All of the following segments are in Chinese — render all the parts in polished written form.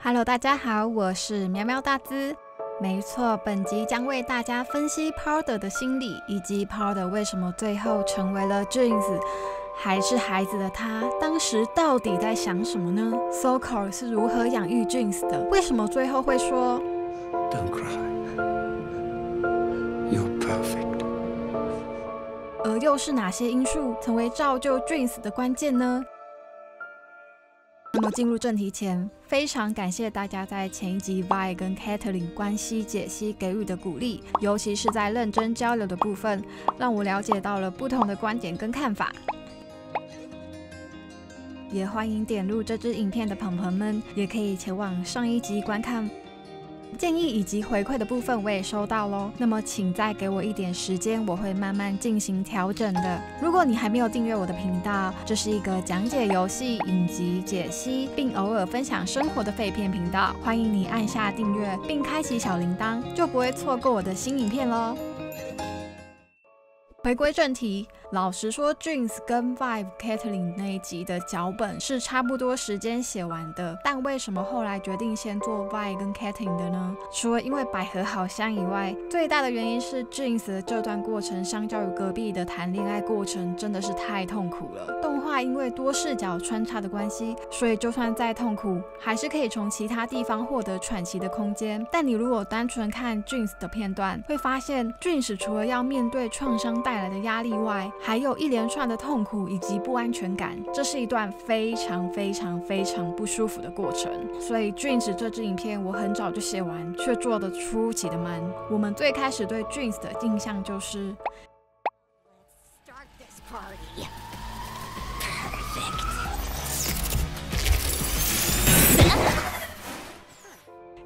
Hello， 大家好，我是喵喵大资。没错，本集将为大家分析 Powder 的心理，以及 Powder 为什么最后成为了 Jeans， 还是孩子的他，当时到底在想什么呢 ？Sokol 是如何养育 Jeans 的？为什么最后会说 Don't cry, you're perfect。而又是哪些因素成为造就 Jeans 的关键呢？那么进入正题前，非常感谢大家在前一集 Vi 跟 Catherine 关系解析给予的鼓励，尤其是在认真交流的部分，让我了解到了不同的观点跟看法。也欢迎点入这支影片的朋友们，也可以前往上一集观看。建议以及回馈的部分我也收到咯，那么请再给我一点时间，我会慢慢进行调整的。如果你还没有订阅我的频道，这是一个讲解游戏、影集解析，并偶尔分享生活的废片频道，欢迎你按下订阅并开启小铃铛，就不会错过我的新影片咯。回归正题，老实说 Jeans 跟 Vi、Catherine 那一集的脚本是差不多时间写完的，但为什么后来决定先做 Vi 跟 Catherine 的呢？除了因为百合好香以外，最大的原因是 Jeans 的这段过程相较于隔壁的谈恋爱过程真的是太痛苦了。动画因为多视角穿插的关系，所以就算再痛苦，还是可以从其他地方获得喘息的空间。但你如果单纯看 Jeans 的片段，会发现 Jeans 除了要面对创伤带来的压力外，还有一连串的痛苦以及不安全感，这是一段非常不舒服的过程。所以 Jeans 这支影片我很早就写完，却做得出奇的慢。我们最开始对 Jeans 的印象就是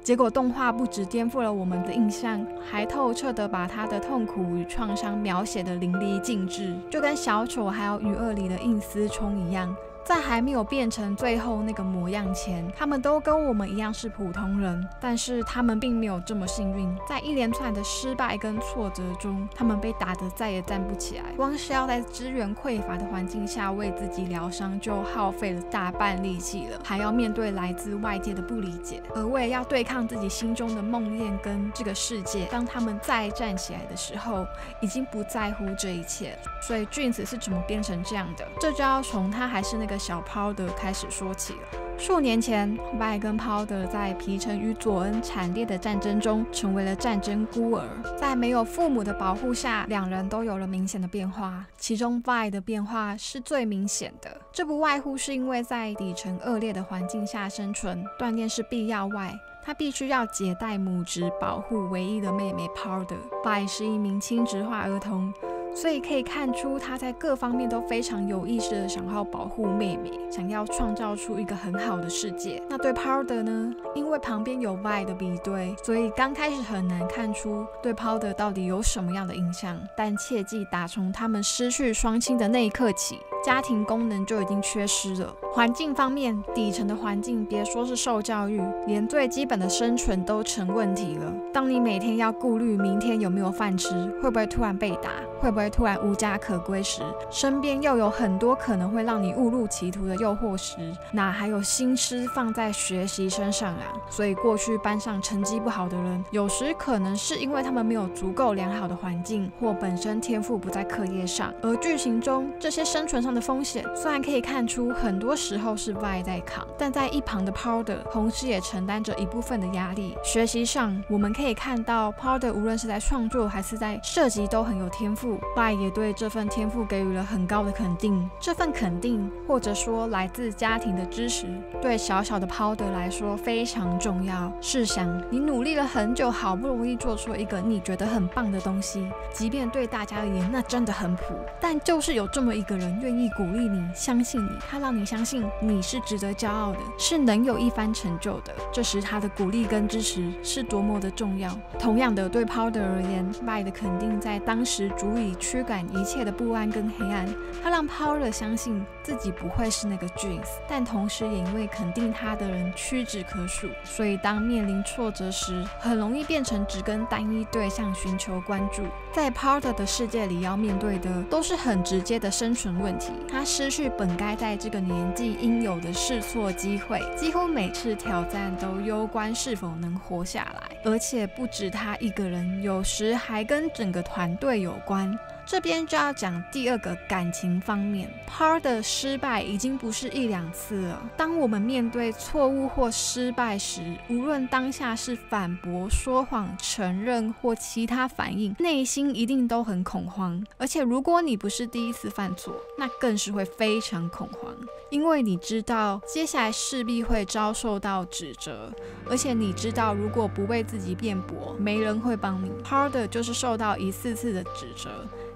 结果动画不只颠覆了我们的印象，还透彻地把他的痛苦与创伤描写得淋漓尽致，就跟小丑还有雨二里的应思聪一样。在还没有变成最后那个模样前，他们都跟我们一样是普通人，但是他们并没有这么幸运。在一连串的失败跟挫折中，他们被打得再也站不起来，光是要在资源匮乏的环境下为自己疗伤，就耗费了大半力气了，还要面对来自外界的不理解，而为了要对抗自己心中的梦魇跟这个世界，当他们再站起来的时候，已经不在乎这一切。所以 Jeans 是怎么变成这样的？这就要从他还是那个小 Powder 开始说起了。数年前 Vi 跟 Powder 在皮城与佐恩惨烈的战争中成为了战争孤儿，在没有父母的保护下，两人都有了明显的变化，其中 Vi 的变化是最明显的，这不外乎是因为在底层恶劣的环境下生存，锻炼是必要外，他必须要结带母职保护唯一的妹妹 Powder。Vi 是一名亲职化儿童，所以可以看出他在各方面都非常有意识的想要保护妹妹，想要创造出一个很好的世界。那对 Powder 呢？因为旁边有 Vi 的比对，所以刚开始很难看出对 Powder 到底有什么样的印象。但切记，打从他们失去双亲的那一刻起，家庭功能就已经缺失了。环境方面，底层的环境别说是受教育，连最基本的生存都成问题了。当你每天要顾虑明天有没有饭吃，会不会突然被打，会不会突然无家可归时，身边又有很多可能会让你误入歧途的诱惑时，哪还有心思放在学习身上啊？所以过去班上成绩不好的人，有时可能是因为他们没有足够良好的环境，或本身天赋不在课业上。而剧情中这些生存上的风险，虽然可以看出很多时候是 Vi 在扛，但在一旁的 Powder 同时也承担着一部分的压力。学习上，我们可以看到 Powder 无论是在创作还是在射击都很有天赋， Vi 也对这份天赋给予了很高的肯定。这份肯定，或者说来自家庭的支持，对小小的 Powder 来说非常重要。试想，你努力了很久，好不容易做出一个你觉得很棒的东西，即便对大家而言那真的很普，但就是有这么一个人愿意鼓励你，相信你，他让你相信你是值得骄傲的，是能有一番成就的。这时他的鼓励跟支持是多么的重要。同样的，对 Powder 而言， Vi 的肯定在当时足以驱赶一切的不安跟黑暗。他让 Powder 相信自己不会是那个 Jinx， 但同时也因为肯定他的人屈指可数，所以当面临挫折时，很容易变成只跟单一对象寻求关注。在 Powder 的世界里，要面对的都是很直接的生存问题。他失去本该在这个年纪应有的试错机会，几乎每次挑战都攸关是否能活下来，而且不止他一个人，有时还跟整个团队有关。这边就要讲第二个感情方面 ，Powder 的失败已经不是一两次了。当我们面对错误或失败时，无论当下是反驳、说谎、承认或其他反应，内心一定都很恐慌。而且如果你不是第一次犯错，那更是会非常恐慌，因为你知道接下来势必会遭受到指责，而且你知道如果不为自己辩驳，没人会帮你。Powder 就是受到一次次的指责。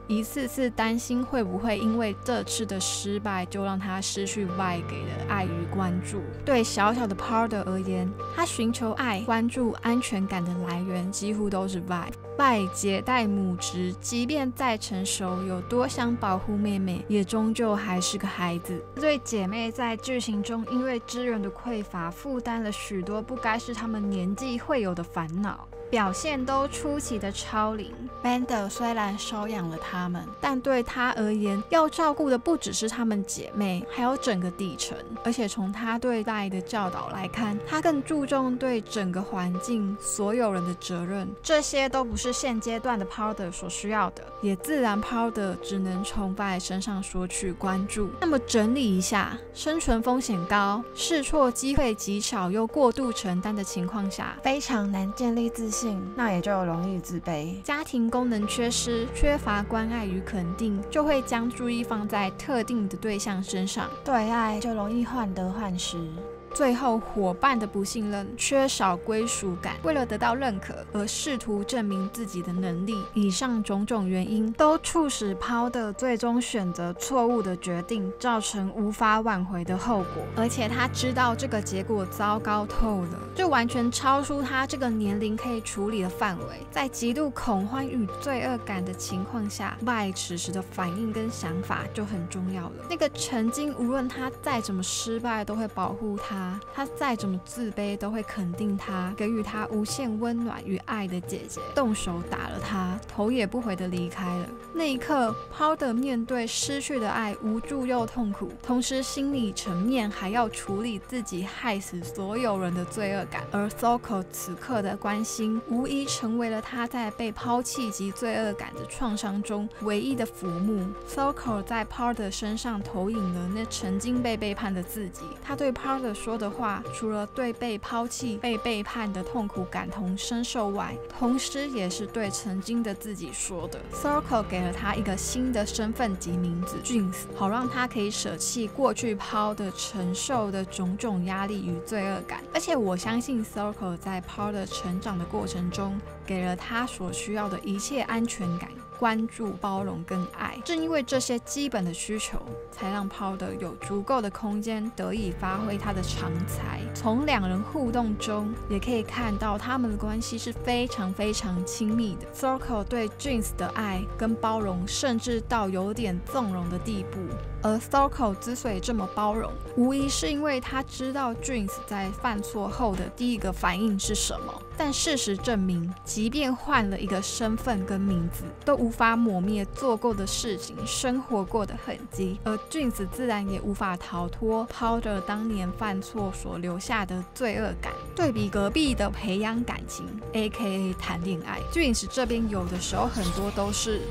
一次次担心会不会因为这次的失败就让他失去 Vi 给的爱与关注。对小小的 Powder 而言，他寻求爱、关注、安全感的来源几乎都是 Vi。Vi 姐代母职，即便再成熟，有多想保护妹妹，也终究还是个孩子。对姐妹在剧情中因为资源的匮乏，负担了许多不该是她们年纪会有的烦恼。表现都出奇的超龄。Bender 虽然收养了他们，但对他而言，要照顾的不只是她们姐妹，还有整个底层。而且从他对待的教导来看，他更注重对整个环境、所有人的责任。这些都不是现阶段的 Powder 所需要的，也自然 Powder 只能从 Vi 身上索取关注。那么整理一下，生存风险高、试错机会极少又过度承担的情况下，非常难建立自信，那也就容易自卑。家庭功能缺失，缺乏关爱与肯定，就会将注意放在特定的对象身上，对爱就容易患得患失。最后，伙伴的不信任，缺少归属感，为了得到认可而试图证明自己的能力，以上种种原因都促使 Powder 最终选择错误的决定，造成无法挽回的后果。而且他知道这个结果糟糕透了，就完全超出他这个年龄可以处理的范围。在极度恐慌与罪恶感的情况下， Vi 此时的反应跟想法就很重要了。那个曾经无论他再怎么失败都会保护他再怎么自卑都会肯定他，给予他无限温暖与爱的姐姐，动手打了他，头也不回地离开了。那一刻 Powder 面对失去的爱，无助又痛苦，同时心理层面还要处理自己害死所有人的罪恶感。而 Soko 此刻的关心，无疑成为了他在被抛弃及罪恶感的创伤中唯一的抚木。Soko 在 Powder 身上投影了那曾经被背叛的自己。他对 Powder 说的话，除了对被抛弃、被背叛的痛苦感同身受外，同时也是对曾经的自己说的。Soko 给了他一个新的身份及名字 Jinx， 好让他可以舍弃过去Powder承受的种种压力与罪恶感。而且我相信 Soko 在 Powder 成长的过程中，给了他所需要的一切安全感、关注、包容跟爱。正因为这些基本的需求，才让 Powder 有足够的空间得以发挥他的长才。从两人互动中也可以看到他们的关系是非常非常亲密的。Soko 对 Jinx 的爱跟包容，甚至到有点纵容的地步。而 Soko 之所以这么包容，无疑是因为他知道 Jinx 在犯错后的第一个反应是什么。但事实证明，即便换了一个身份跟名字，都无法抹灭做过的事情、生活过的痕迹。而 Jinx 自然也无法逃脱 Powder 当年犯错所留下的罪恶感。对比隔壁的培养感情 ，AKA 谈恋爱 ，Jinx 这边有的时候很多都是。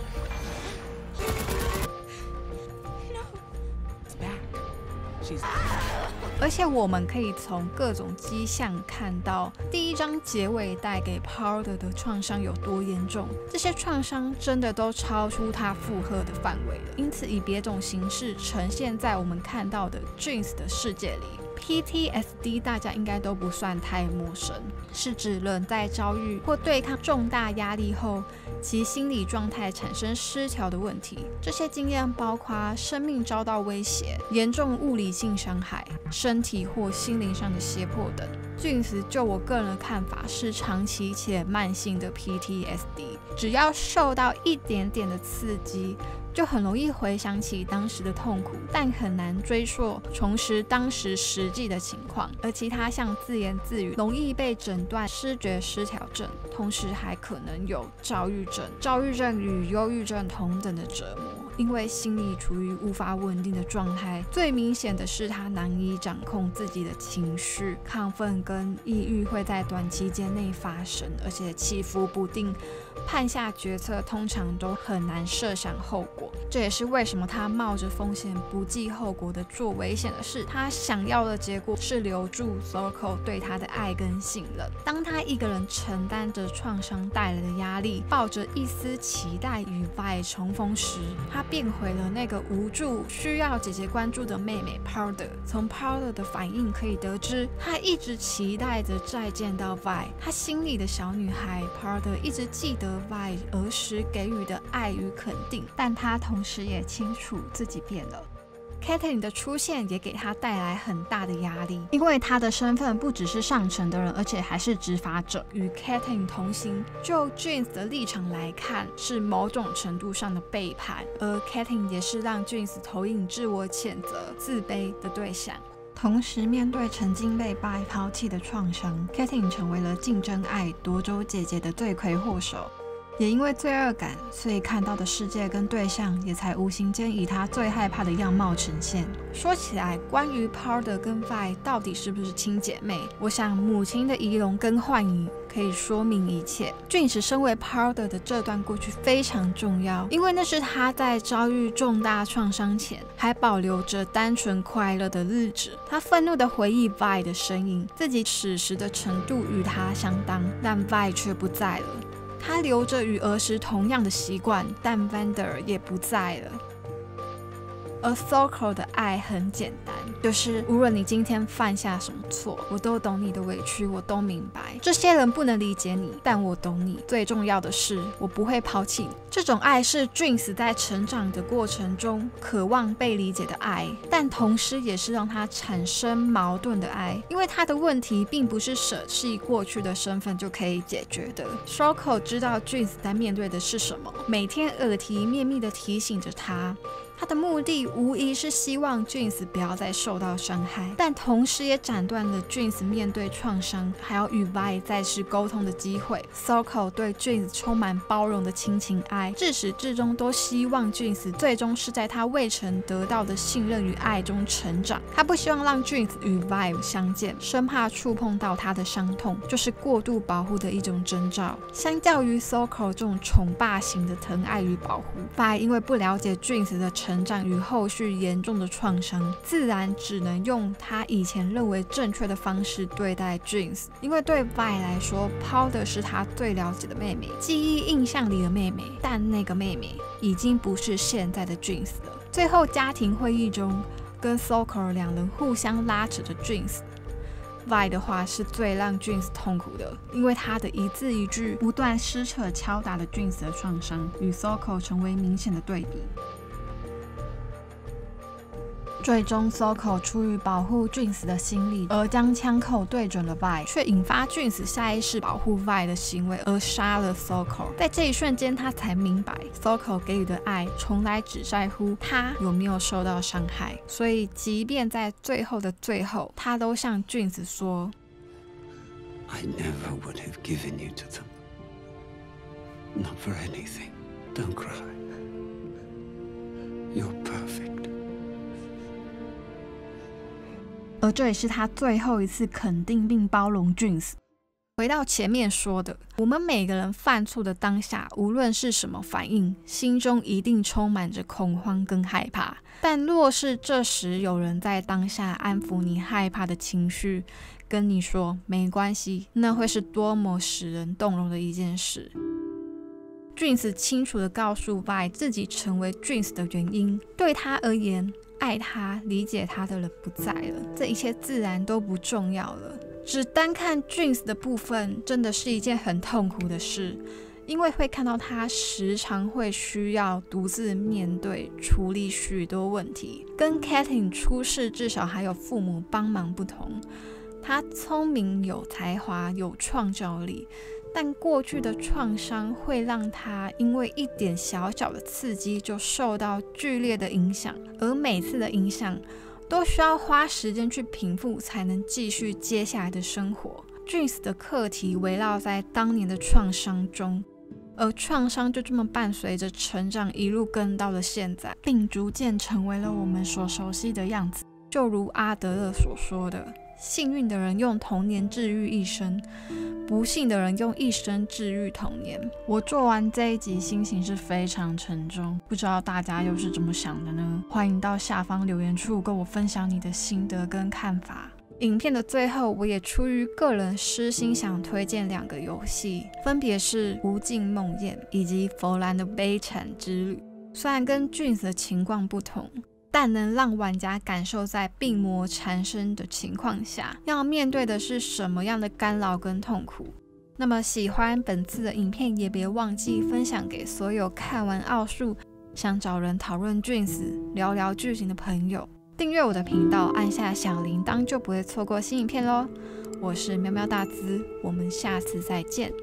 而且我们可以从各种迹象看到，第一章结尾带给 Powder 的创伤有多严重，这些创伤真的都超出他负荷的范围了，因此以别种形式呈现在我们看到的 Jinx 的世界里。PTSD 大家应该都不算太陌生，是指人在遭遇或对抗重大压力后，其心理状态产生失调的问题。这些经验包括生命遭到威胁、严重物理性伤害、身体或心灵上的胁迫等。Jeans 就我个人的看法是长期且慢性的 PTSD， 只要受到一点点的刺激，就很容易回想起当时的痛苦，但很难追溯重拾当时实际的情况。而其他像自言自语、容易被诊断思觉失调症，同时还可能有躁郁症。躁郁症与忧郁症同等的折磨，因为心理处于无法稳定的状态。最明显的是他难以掌控自己的情绪，亢奋跟抑郁会在短期间内发生，而且起伏不定。判下决策通常都很难设想后果，这也是为什么他冒着风险不计后果的做危险的事。他想要的结果是留住 Sokol 对他的爱跟信任。当他一个人承担着创伤带来的压力，抱着一丝期待与 Vi 重逢时，他变回了那个无助、需要姐姐关注的妹妹 Powder。从 Powder 的反应可以得知，他一直期待着再见到 Vi。他心里的小女孩 Powder 一直记得Vi 儿时给予的爱与肯定，但他同时也清楚自己变了。Caitlin 的出现也给他带来很大的压力，因为他的身份不只是上层的人，而且还是执法者。与 Caitlin 同行，就 Jeans 的立场来看，是某种程度上的背叛，而 Caitlin 也是让 Jeans 投影自我谴责、自卑的对象。同时，面对曾经被Vi抛弃的创伤 ，Caitlin 成为了竞争爱、夺走姐姐的罪魁祸首。也因为罪恶感，所以看到的世界跟对象也才无形间以他最害怕的样貌呈现。说起来，关于 Powder 跟 Vi 到底是不是亲姐妹，我想母亲的仪容跟幻影可以说明一切。Jeans 身为 Powder 的这段过去非常重要，因为那是他在遭遇重大创伤前还保留着单纯快乐的日子。他愤怒地回忆 Vi 的身影，自己此时的程度与他相当，但 Vi 却不在了。他留着与儿时同样的习惯，但 Vander 也不在了。而 Sokol 的爱很简单，就是无论你今天犯下什么错，我都懂你的委屈，我都明白。这些人不能理解你，但我懂你。最重要的是，我不会抛弃你。这种爱是 Jeans 在成长的过程中渴望被理解的爱，但同时也是让他产生矛盾的爱，因为他的问题并不是舍弃过去的身份就可以解决的。Sokol 知道 Jeans 在面对的是什么，每天耳提面命地提醒着他。他的目的无疑是希望 Jeans 不要再受到伤害，但同时也斩断了 Jeans 面对创伤还要与 Vi 再次沟通的机会。Sokol 对 Jeans 充满包容的亲情爱，自始至终都希望 Jeans 最终是在他未曾得到的信任与爱中成长。他不希望让 Jeans 与 Vi 相见，生怕触碰到他的伤痛，就是过度保护的一种征兆。相较于 Sokol 这种宠爸型的疼爱与保护， Vi 因为不了解 Jeans 的成长与后续严重的创伤，自然只能用他以前认为正确的方式对待 Jeans。 因为对 Vi 来说， Powder 是他最了解的妹妹，记忆印象里的妹妹，但那个妹妹已经不是现在的 Jeans 了。最后家庭会议中，跟 Sokol 两人互相拉扯着 Jeans。Vi 的话是最让 Jeans 痛苦的，因为他的一字一句不断撕扯敲打了 Jeans 的创伤，与 Sokol 成为明显的对比。最终 Sokol 出于保护 Jeans 的心理，而将枪口对准了 Vi， 却引发 Jeans 下意识保护 Vi 的行为，而杀了 Sokol。 在这一瞬间，他才明白 Sokol 给予的爱从来只在乎他有没有受到伤害，所以即便在最后的最后，他都向 Jeans 说 I never would have given you to them. Not for anything. Don't cry. You're perfect. 而这也是他最后一次肯定并包容 Jeans。 回到前面说的，我们每个人犯错的当下，无论是什么反应，心中一定充满着恐慌跟害怕。但若是这时有人在当下安抚你害怕的情绪，跟你说没关系，那会是多么使人动容的一件事。Jeans 清楚地告诉 Vi 自己成为 Jeans 的原因，对他而言，爱他、理解他的人不在了，这一切自然都不重要了。只单看 Jeans 的部分，真的是一件很痛苦的事，因为会看到他时常会需要独自面对、处理许多问题。跟 Caitlin 出事至少还有父母帮忙不同，他聪明、有才华、有创造力，但过去的创伤会让他因为一点小小的刺激就受到剧烈的影响，而每次的影响都需要花时间去平复，才能继续接下来的生活。Jinx 的课题围绕在当年的创伤中，而创伤就这么伴随着成长一路跟到了现在，并逐渐成为了我们所熟悉的样子。就如阿德勒所说的，幸运的人用童年治愈一生，不幸的人用一生治愈童年。我做完这一集心情是非常沉重，不知道大家又是怎么想的呢？欢迎到下方留言处跟我分享你的心得跟看法。影片的最后，我也出于个人私心想推荐2个游戏，分别是无尽梦魇以及佛兰的悲惨之旅。虽然跟 Jinx 的情况不同，但能让玩家感受在病魔缠身的情况下，要面对的是什么样的干扰跟痛苦。那么喜欢本次的影片，也别忘记分享给所有看完奥数想找人讨论 Jinx 聊聊剧情的朋友。订阅我的频道，按下小铃铛就不会错过新影片咯。我是喵喵大资，我们下次再见。